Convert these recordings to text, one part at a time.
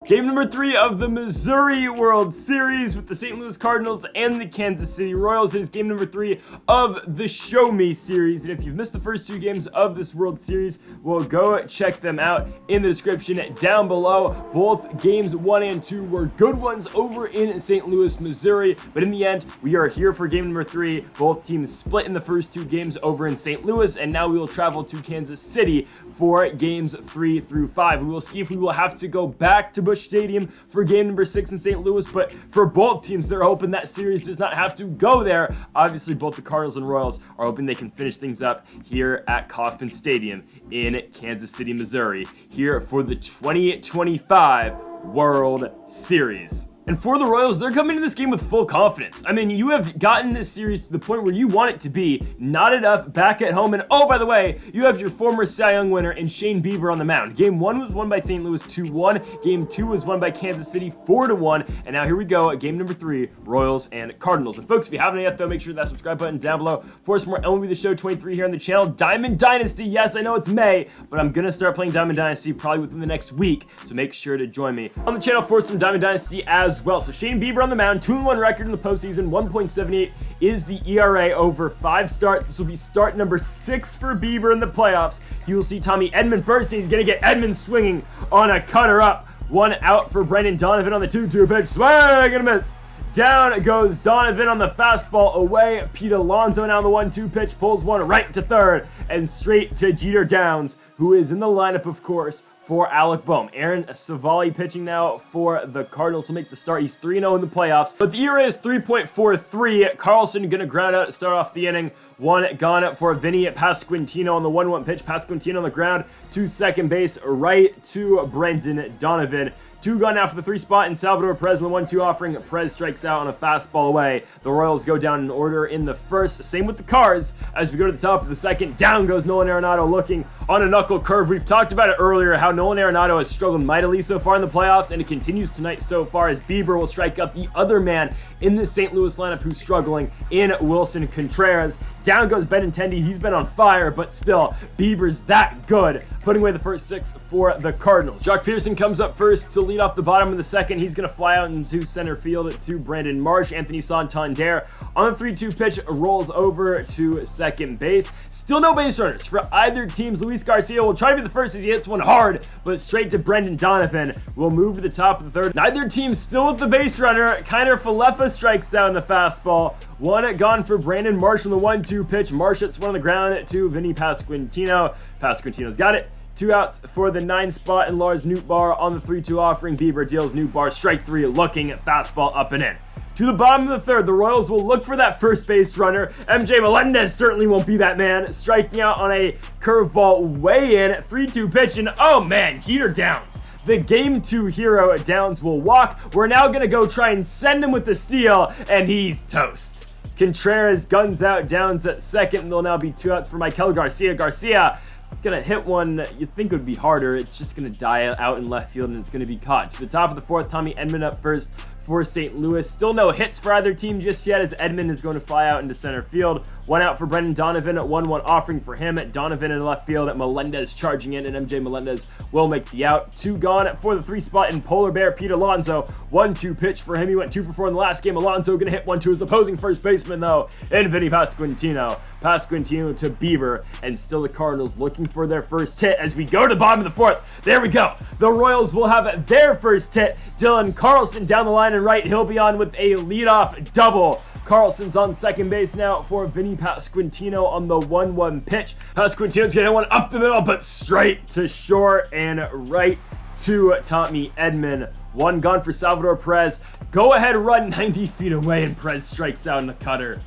Game number 3 of the Missouri World Series with the St. Louis Cardinals and the Kansas City Royals. It is game number 3 of the Show Me series. And if you've missed the first 2 games of this World Series, well, go check them out in the description down below. Both games 1 and 2 were good ones over in St. Louis, Missouri. But in the end, we are here for game number 3. Both teams split in the first 2 games over in St. Louis, and now we will travel to Kansas City for games 3 through 5. We will see if we will have to go back to Busch Stadium for game number 6 in St. Louis, but for both teams, they're hoping that series does not have to go there. Obviously, both the Cardinals and Royals are hoping they can finish things up here at Kauffman Stadium in Kansas City, Missouri, here for the 2025 World Series. And for the Royals, they're coming into this game with full confidence. I mean, you have gotten this series to the point where you want it to be, knotted up back at home. And oh, by the way, you have your former Cy Young winner and Shane Bieber on the mound. Game 1 was won by St. Louis 2-1. Game 2 was won by Kansas City 4-1. And now here we go at game number 3, Royals and Cardinals. And folks, if you haven't yet, though, make sure that subscribe button down below for some more MLB The Show 23 here on the channel. Diamond Dynasty, yes, I know it's May, but I'm gonna start playing Diamond Dynasty probably within the next week. So make sure to join me on the channel for some Diamond Dynasty as well. So Shane Bieber on the mound, 2-1 record in the postseason, 1.78 is the ERA over 5 starts. This will be start number 6 for Bieber in the playoffs. You will see Tommy Edman first, and he's going to get Edman swinging on a cutter up. 1 out for Brendan Donovan on the 2-2 pitch. Swing and a miss. Down goes Donovan on the fastball away. Pete Alonso now on the 1-2 pitch, pulls one right to third and straight to Jeter Downs, who is in the lineup, of course, for Alec Bohm. Aaron Savali pitching now for the Cardinals will make the start. He's 3-0 in the playoffs, but the ERA is 3.43. Carlson gonna ground out to start off the inning. 1 gone for Vinny Pasquantino on the 1-1 pitch. Pasquantino on the ground to second base, right to Brendan Donovan. 2 gone now for the 3 spot, and Salvador Perez on the 1-2 offering. Perez strikes out on a fastball away. The Royals go down in order in the first. Same with the Cards as we go to the top of the second. Down goes Nolan Arenado looking on a knuckle curve. We've talked about it earlier, how Nolan Arenado has struggled mightily so far in the playoffs, and it continues tonight so far as Bieber will strike out the other man in the St. Louis lineup who's struggling in Wilson Contreras. Down goes Benintendi. He's been on fire, but still, Bieber's that good, putting away the first 6 for the Cardinals. Jock Peterson comes up first to lead off the bottom of the second. He's going to fly out into center field to Brandon Marsh. Anthony Santander on the 3-2 pitch rolls over to second base. Still no base runners for either teams. Luis Garcia will try to be the first as he hits one hard, but straight to Brendan Donovan. Will move to the top of the third. Neither team still with the base runner. Kiner Falefa strikes out in the fastball. 1 gone for Brandon Marsh on the 1-2 pitch. Marsh hits one on the ground to Vinny Pasquantino. Pasquantino's got it. 2 outs for the 9 spot and Lars Nootbaar on the 3-2 offering. Bieber deals Nootbaar strike 3, looking at fastball up and in. To the bottom of the third, the Royals will look for that first base runner. MJ Melendez certainly won't be that man, striking out on a curveball way in. 3-2 pitch, and oh man, Jeter Downs. The Game 2 hero at Downs will walk. We're now going to go try and send him with the steal, and he's toast. Contreras guns out Downs at second, and there'll now be 2 outs for Michael Garcia. Garcia gonna hit one you think would be harder. It's just gonna die out in left field, and it's gonna be caught. To the top of the 4th, Tommy Edman up first for St. Louis. Still no hits for either team just yet as Edman is going to fly out into center field. 1 out for Brendan Donovan, 1-1 offering for him. Donovan in left field, Melendez charging in, and MJ Melendez will make the out. 2 gone for the 3 spot in Polar Bear Pete Alonso. 1-2 pitch for him. He went 2 for 4 in the last game. Alonso gonna hit one to his opposing first baseman though, and Vinny Pasquantino. Pasquantino to Bieber, and still the Cardinals looking for their first hit as we go to the bottom of the 4th. There we go. The Royals will have their first hit. Dylan Carlson down the line and right. He'll be on with a leadoff double. Carlson's on second base now for Vinny Pasquantino on the 1-1 pitch. Pasquantino's gonna hit one up the middle, but straight to short and right to Tommy Edman. 1 gone for Salvador Perez. Go ahead run 90 feet away, and Perez strikes out in the cutter.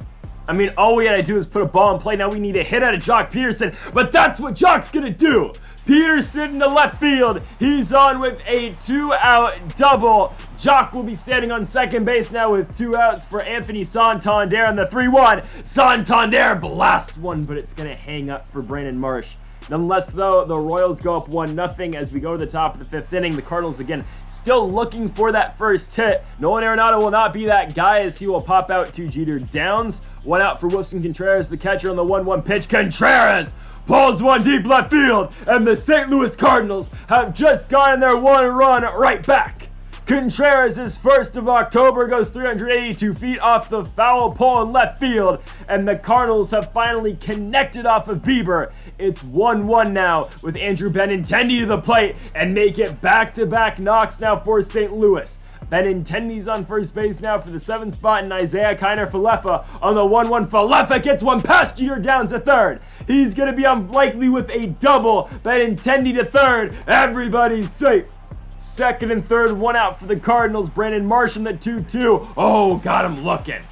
I mean, all we gotta do is put a ball in play. Now we need a hit out of Jock Peterson, but that's what Jock's gonna do. Peterson to left field. He's on with a 2-out double. Jock will be standing on second base now with 2 outs for Anthony Santander on the 3-1. Santander blasts one, but it's gonna hang up for Brandon Marsh. Nonetheless, though, the Royals go up 1-0 as we go to the top of the 5th inning. The Cardinals, again, still looking for that first hit. Nolan Arenado will not be that guy as he will pop out to Jeter Downs. 1 out for Wilson Contreras, the catcher on the 1-1 pitch. Contreras pulls one deep left field, and the St. Louis Cardinals have just gotten their 1 run right back Contreras, his first of October, goes 382 feet off the foul pole in left field, and the Cardinals have finally connected off of Bieber. It's 1-1 now, with Andrew Benintendi to the plate, and make it back-to-back knocks now for St. Louis. Benintendi's on first base now for the 7th spot, and Isaiah Kiner-Falefa on the 1-1. Falefa gets one past Jeter Downs to third. He's going to be unlikely with a double. Benintendi to third. Everybody's safe. Second and third, one out for the Cardinals. Brandon Marsh in the 2-2. Oh, got him looking.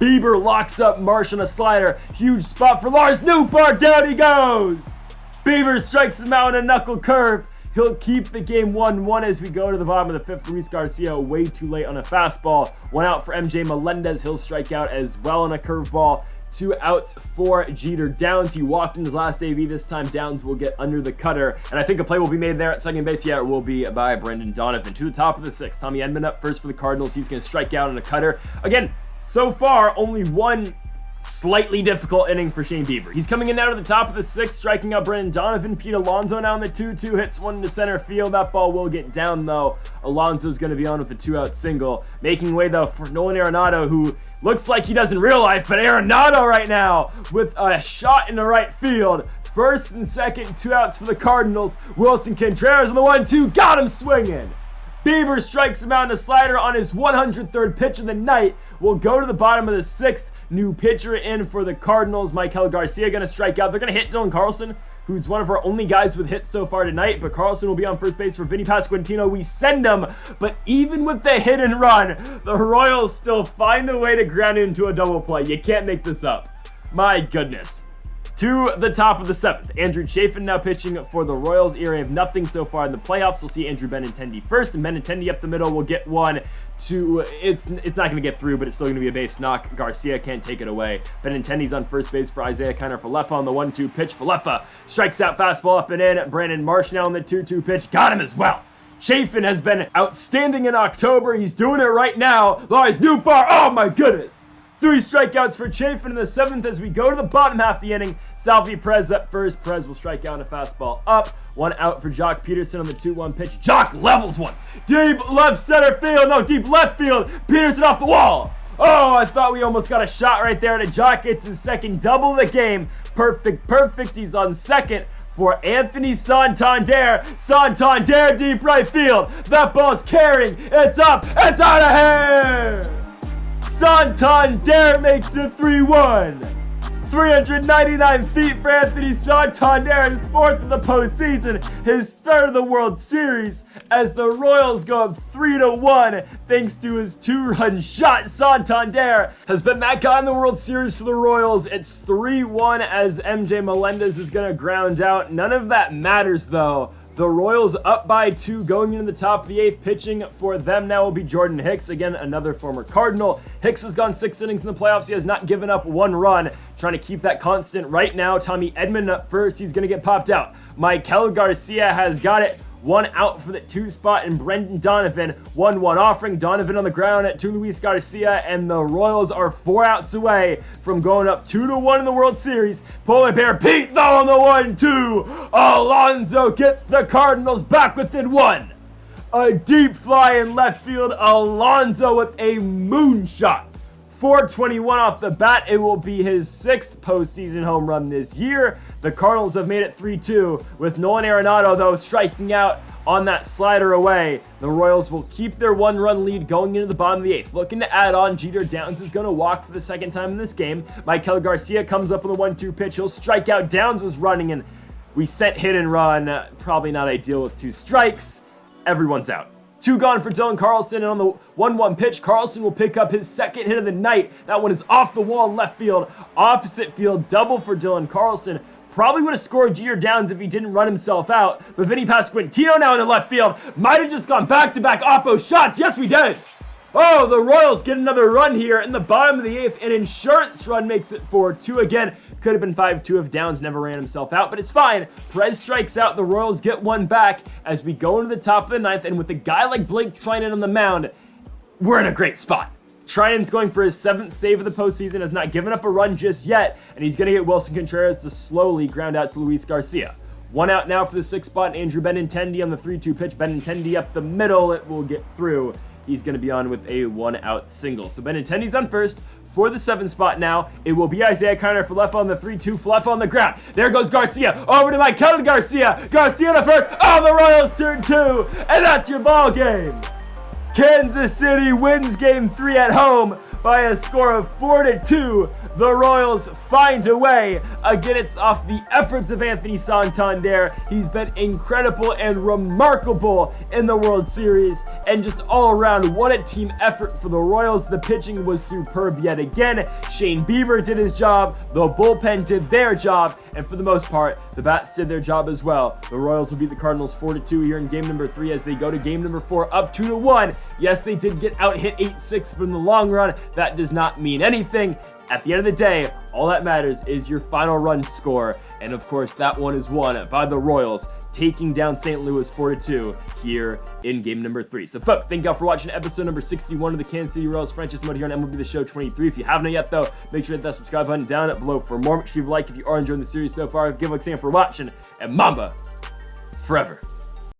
Bieber locks up Marsh on a slider. Huge spot for Lars Nootbaar. Down he goes. Bieber strikes him out on a knuckle curve. He'll keep the game 1-1 as we go to the bottom of the 5th. Luis Garcia way too late on a fastball. One out for MJ Melendez. He'll strike out as well on a curveball. 2 outs for Jeter Downs. He walked in his last AB. This time Downs will get under the cutter, and I think a play will be made there at second base. Yeah, it will be by Brendan Donovan. To the top of the 6th, Tommy Edman up first for the Cardinals. He's going to strike out on a cutter. Again, so far, only one slightly difficult inning for Shane Bieber. He's coming in now to the top of the 6th, striking out Brendan Donovan. Pete Alonso now in the 2-2, hits one into center field. That ball will get down though. Alonso's going to be on with a 2-out single. Making way though for Nolan Arenado, who looks like he doesn't real life, but Arenado right now with a shot in the right field. First and second, 2 outs for the Cardinals. Wilson Contreras on the 1-2, got him swinging. Bieber strikes him out in a slider on his 103rd pitch of the night. We'll go to the bottom of the 6th. New pitcher in for the Cardinals. Maikel Garcia going to strike out. They're going to hit Dylan Carlson, who's one of our only guys with hits so far tonight. But Carlson will be on first base for Vinny Pasquantino. We send him. But even with the hit and run, the Royals still find a way to ground into a double play. You can't make this up. My goodness. To the top of the 7th, Andrew Chafin now pitching for the Royals. ERA of nothing so far in the playoffs. We'll see Andrew Benintendi first, and Benintendi up the middle will get one to, it's not going to get through, but it's still going to be a base knock. Garcia can't take it away. Benintendi's on first base for Isaiah Kiner-Falefa on the 1-2 pitch. Falefa strikes out fastball up and in. Brandon Marsh now on the 2-2 pitch. Got him as well. Chafin has been outstanding in October. He's doing it right now. Lars Nootbaar, oh my goodness. 3 strikeouts for Chafin in the 7th as we go to the bottom half of the inning. Salvi Perez up first. Perez will strike out on a fastball up. 1 out for Jock Peterson on the 2-1 pitch. Jock levels one. Deep left center field. No, deep left field. Peterson off the wall. Oh, I thought we almost got a shot right there. And Jock gets his second double of the game. Perfect. He's on second for Anthony Santander. Santander deep right field. That ball's carrying. It's up. It's out of here. Santander makes it 3-1. 399 feet for Anthony Santander, his 4th of the postseason, his 3rd of the World Series, as the Royals go up 3-1 thanks to his 2-run shot. Santander has been that guy in the World Series for the Royals. It's 3-1 as MJ Melendez is going to ground out. None of that matters though. The Royals up by 2 going into the top of the 8th. Pitching for them now will be Jordan Hicks. Again, another former Cardinal. Hicks has gone 6 innings in the playoffs. He has not given up 1 run. Trying to keep that constant right now. Tommy Edman up first. He's going to get popped out. Maikel Garcia has got it. 1 out for the 2 spot, and Brendan Donovan 1-1 offering. Donovan on the ground to Luis Garcia, and the Royals are 4 outs away from going up 2-1 in the World Series. Polar Bear Pete though on the 1-2. Alonso gets the Cardinals back within 1. A deep fly in left field. Alonso with a moonshot. 421 off the bat. It will be his 6th postseason home run this year. The Cardinals have made it 3-2 with Nolan Arenado, though, striking out on that slider away. The Royals will keep their 1-run lead going into the bottom of the 8th. Looking to add on, Jeter Downs is going to walk for the 2nd time in this game. Maikel Garcia comes up on the 1-2 pitch. He'll strike out. Downs was running, and we sent hit and run. Probably not ideal with 2 strikes. Everyone's out. 2 gone for Dylan Carlson, and on the 1-1 pitch, Carlson will pick up his 2nd hit of the night. That one is off the wall in left field. Opposite field, double for Dylan Carlson. Probably would have scored Jeter Downs if he didn't run himself out. But Vinny Pasquantino now in the left field. Might have just gone back-to-back oppo shots. Yes, we did. Oh, the Royals get another run here in the bottom of the 8th. An insurance run makes it 4-2 again. Could have been 5-2 if Downs never ran himself out, but it's fine. Perez strikes out. The Royals get 1 back as we go into the top of the 9th. And with a guy like Blake Treinen on the mound, we're in a great spot. Treinen's going for his 7th save of the postseason, has not given up a run just yet, and he's going to get Wilson Contreras to slowly ground out to Luis Garcia. One out now for the 6th spot. Andrew Benintendi on the 3-2 pitch. Benintendi up the middle. It will get through. He's going to be on with a 1-out single. So Benintendi's on first. For the 7th spot now, it will be Isaiah Kiner for left on the 3-2, left on the ground. There goes Garcia, over to Michael Garcia. Garcia to first. Oh, the Royals turn 2, and that's your ball game. Kansas City wins game 3 at home by a score of 4-2. The Royals find a way. Again, it's off the efforts of Anthony Santander. He's been incredible and remarkable in the World Series, and just all around, what a team effort for the Royals. The pitching was superb yet again. Shane Bieber did his job, the bullpen did their job, and for the most part, the bats did their job as well. The Royals will beat the Cardinals 4-2 here in game number 3 as they go to game number 4 up 2-1. Yes, they did get out hit 8-6, but in the long run, that does not mean anything. At the end of the day, all that matters is your final run score. And of course, that one is won by the Royals, taking down St. Louis 4-2 here in game number 3. So folks, thank y'all for watching episode number 61 of the Kansas City Royals franchise mode here on MLB The Show 23. If you haven't yet though, make sure to hit that subscribe button down below for more. Make sure you like if you are enjoying the series so far. Give a thanks for watching, and Mamba forever.